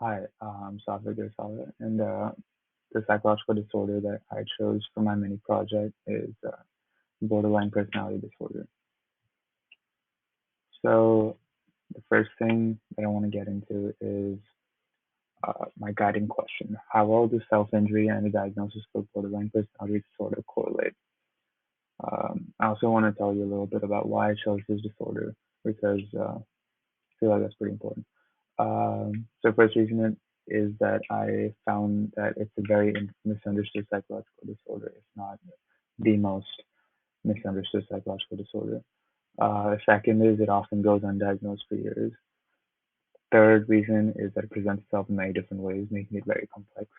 Hi, I'm Safir Girsala, and the psychological disorder that I chose for my mini project is borderline personality disorder. So, the first thing that I want to get into is my guiding question. How well do self injury and the diagnosis for borderline personality disorder correlate? I also want to tell you a little bit about why I chose this disorder because I feel like that's pretty important. So first reason is that I found that it's a very misunderstood psychological disorder, if not the most misunderstood psychological disorder. Second is it often goes undiagnosed for years. Third reason is that it presents itself in many different ways, making it very complex.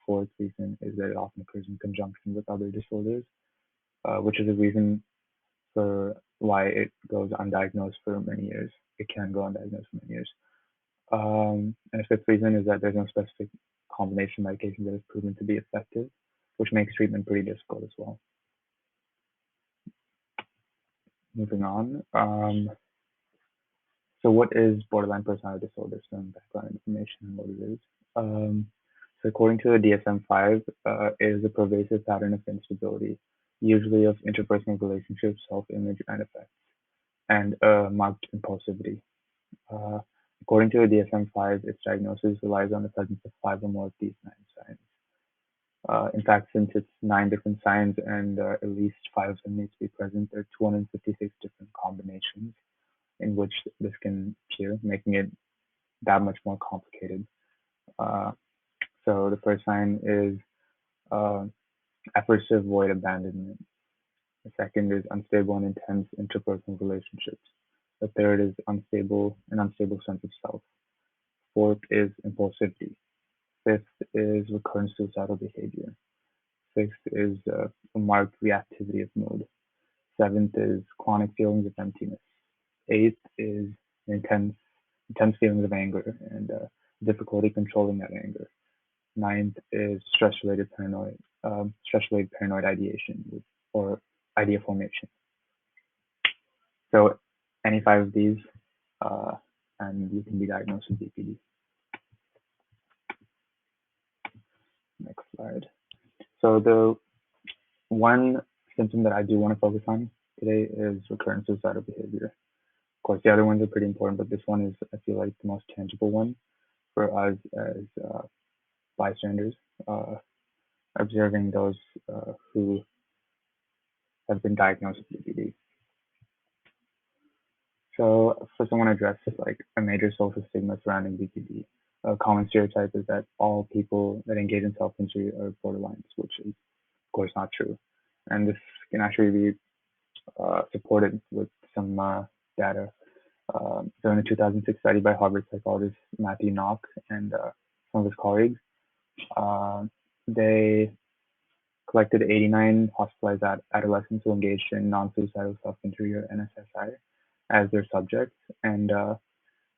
Fourth reason is that it often occurs in conjunction with other disorders, which is a reason for why it goes undiagnosed for many years. It can go undiagnosed for many years. And a fifth reason is that there's no specific combination medication that is proven to be effective, which makes treatment pretty difficult as well. Moving on. So what is borderline personality disorder? Some background information on what it is. Um, so according to the DSM-5, it is a pervasive pattern of instability, usually of interpersonal relationships, self-image, and effects, and marked impulsivity. Uh, According to the DSM-5, its diagnosis relies on the presence of five or more of these nine signs. In fact, since it's nine different signs and at least five of them need to be present, there are 256 different combinations in which this can appear, making it that much more complicated. Uh, so the first sign is uh, efforts to avoid abandonment. The second is unstable and intense interpersonal relationships. The third is an unstable sense of self. Fourth is impulsivity. Fifth is recurrent suicidal behavior. Sixth is a marked reactivity of mood. Seventh is chronic feelings of emptiness. Eighth is intense feelings of anger and difficulty controlling that anger. Ninth is stress-related paranoid ideation or idea formation. So any five of these, uh, and you can be diagnosed with BPD. Next slide. So the one symptom that I do want to focus on today is recurrent suicidal behavior. Of course, the other ones are pretty important, but this one is, I feel like, the most tangible one for us as bystanders, uh, observing those who have been diagnosed with BPD. So first I want to address like a major social stigma surrounding BPD. A common stereotype is that all people that engage in self-injury are borderlines, which is of course not true. And this can actually be supported with some data. So in a 2006 study by Harvard psychologist Matthew Knock and some of his colleagues, uh, they collected 89 hospitalized adolescents who engaged in non-suicidal self-injury or NSSI as their subjects, and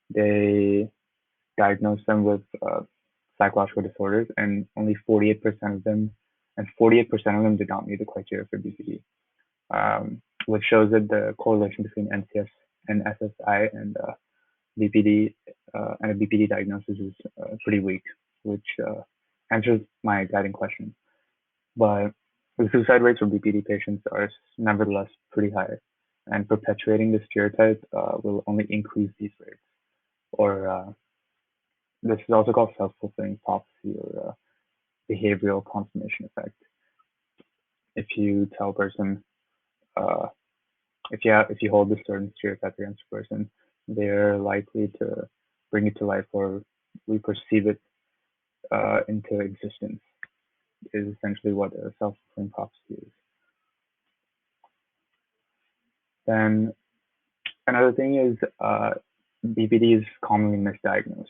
they diagnosed them with psychological disorders, and only 48% of them, did not meet the criteria for BPD, which shows that the correlation between NCS and SSI and BPD and a BPD diagnosis is pretty weak, which answers my guiding question. But the suicide rates for BPD patients are nevertheless pretty high, and perpetuating the stereotype will only increase these rates. Or this is also called self-fulfilling prophecy or behavioral confirmation effect. If you tell a person, uh, if you hold a certain stereotype against a person, they're likely to bring it to life or we perceive it into existence. Is essentially what a self-fulfilling prophecy is. Then another thing is BPD is commonly misdiagnosed.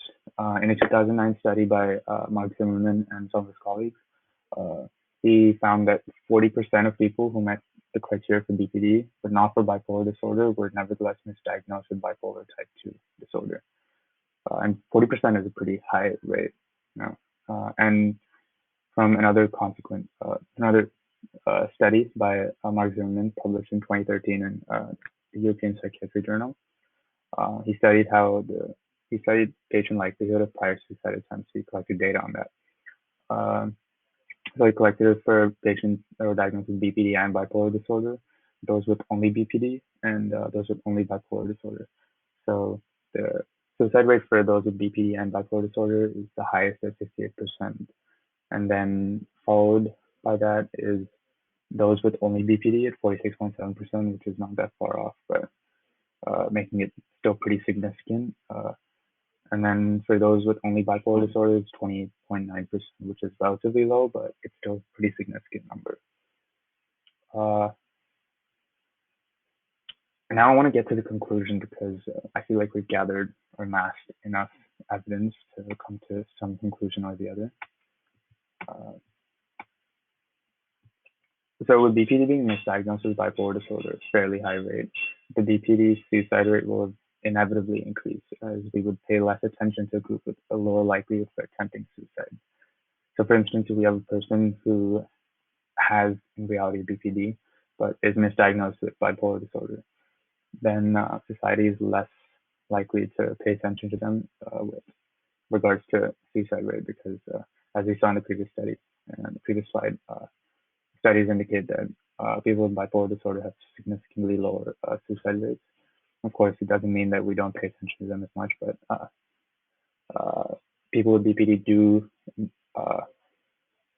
In a 2009 study by Mark Zimmerman and some of his colleagues, uh, he found that 40% of people who met the criteria for BPD, but not for bipolar disorder, were nevertheless misdiagnosed with bipolar type 2 disorder. And 40% is a pretty high rate. You know? And from another study by Mark Zimmerman, published in 2013 in the European Psychiatry Journal, he studied how the he studied patient likelihood of prior suicide attempts. He collected data on that. So he collected it for patients that were diagnosed with BPD and bipolar disorder, those with only BPD, and those with only bipolar disorder. So the suicide rate for those with BPD and bipolar disorder is the highest at 58%. And then followed by that is those with only BPD at 46.7%, which is not that far off, but making it still pretty significant. And then for those with only bipolar disorder, it's 20.9%, which is relatively low, but it's still a pretty significant number. Now I want to get to the conclusion because I feel like we've gathered or amassed enough evidence to come to some conclusion or the other. So with BPD being misdiagnosed with bipolar disorder, a fairly high rate, the BPD suicide rate will inevitably increase as we would pay less attention to a group with a lower likelihood for attempting suicide. So for instance, if we have a person who has in reality BPD, but is misdiagnosed with bipolar disorder, then society is less likely to pay attention to them with regards to suicide rate because as we saw in the previous study and the previous slide, studies indicate that people with bipolar disorder have significantly lower suicide rates. Of course, it doesn't mean that we don't pay attention to them as much, but people with BPD do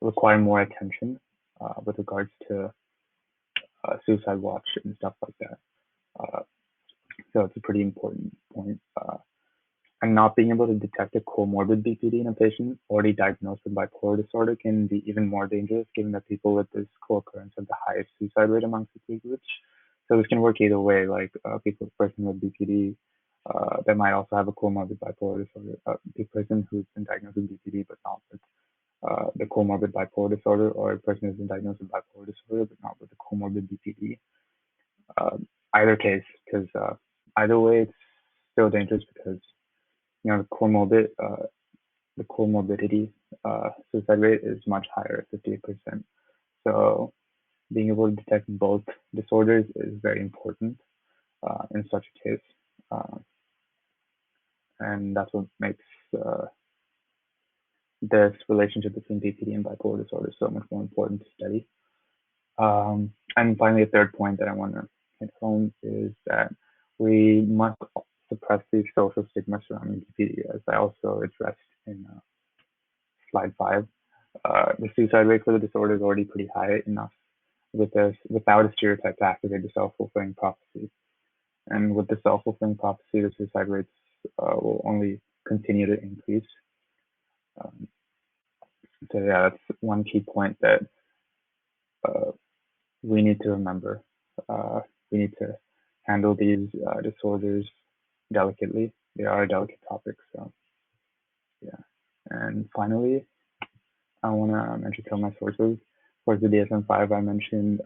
require more attention with regards to suicide watch and stuff like that. So it's a pretty important point. And not being able to detect a comorbid BPD in a patient already diagnosed with bipolar disorder can be even more dangerous, given that people with this co-occurrence have the highest suicide rate amongst the three groups. So this can work either way, like people, person with BPD that might also have a comorbid bipolar disorder, the person who's been diagnosed with BPD but not with the comorbid bipolar disorder, or a person who's been diagnosed with bipolar disorder but not with the comorbid BPD. Either case, because either way, it's still dangerous because the comorbidity suicide rate is much higher at 58%. So being able to detect both disorders is very important in such a case. And that's what makes this relationship between BPD and bipolar disorder so much more important to study. And finally, a third point that I want to hit home is that we must suppress the social stigma surrounding BPD, as I also addressed in slide 5. The suicide rate for the disorder is already pretty high enough without a stereotype to activate the self-fulfilling prophecy. And with the self-fulfilling prophecy, the suicide rates will only continue to increase. So yeah, that's one key point that we need to remember. We need to handle these disorders delicately. They are a delicate topic, so yeah. And finally, I want to mention some of my sources. For the DSM-5 I mentioned,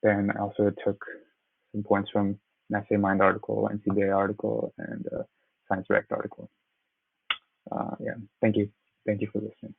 then I also took some points from an Essay Mind article, NCBA article, and a Science Direct article. Yeah, thank you. Thank you for listening.